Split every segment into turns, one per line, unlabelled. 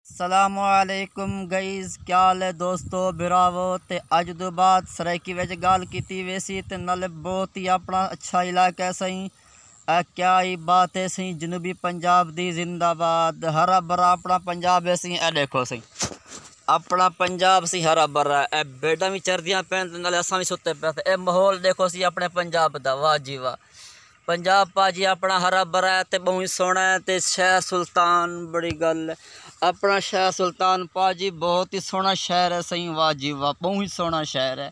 सलामुअलैकुम guys, क्या हाल है दोस्तों बिरावो। ते अज तो बाद सराइकी विच गल कीती वैसी ते नाले बहुत ही अपना अच्छा इलाका है सही। क्या ही बात है सही, जनूबी पंजाब दी जिंदाबाद। हरा भरा अपना पंजाब है सही। ए देखो सही अपना पंजाब सी हरा भरा। ए बेटा भी चरदियां पैन नाले असां भी सुते पे। ए माहौल देखो सी अपने पंजाब दा, वाह जी वाह। पंजाब भाजी अपना हरा भरा है ते बहुत सोहना है। ते शहर सुल्तान बड़ी गल है। अपना शहर सुल्तान भाजी बहुत ही सोहना शहर है सही, वाह जी वाह, बहुत ही सोहना शहर है।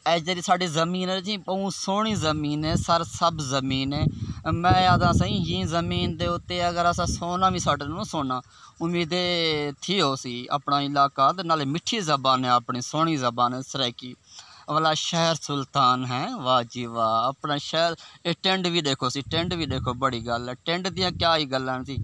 ए जी साड़ी ज़मीन है जी, बहुत सोहनी ज़मीन है, सर सब ज़मीन है। मैं यादा सही ये ज़मीन दे उत्ते अगर असा सोना भी साढ़े ना सोना उम्मीदे थी हो सी अपना इलाका। नाले मिठी ज़बान है, अपनी सोहनी ज़बान है सराइकी वाला शहर सुल्तान है, वाह जी वाह। अपना शहर टेंट भी देखो सी, टेंट भी देखो, बड़ी गल है। टेंट दियाँ क्या ही गल्लां सी।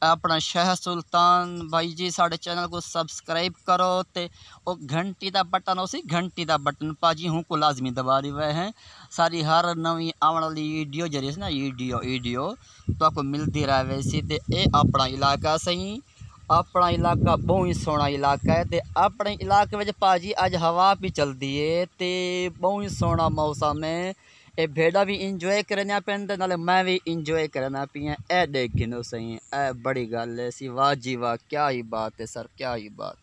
अपना शहर सुल्तान भाई जी साढ़े चैनल को सब्सक्राइब करो ते वो घंटी का बटन हो सी, घंटी का बटन भाजी हूँ को लाजमी दबा रहे हैं। सारी हर नवी आने वाली वीडियो जरिए ना वीडियो तो आपको मिलती रहे वैसी। ते ये अपना इलाका सही, अपना इलाका बहुत ही सोहना इलाका है। तो अपने इलाके में भाजी अज हवा भी चलती है तो बहुत ही सोहना मौसम है। ये भेड़ा भी इंजॉय करना पैन, नाले मैं भी इंजॉय करना पिया। ए देखिनो सही, ए बड़ी गल है सी, वाह जी वाह, क्या ही बात है सर, क्या ही बात।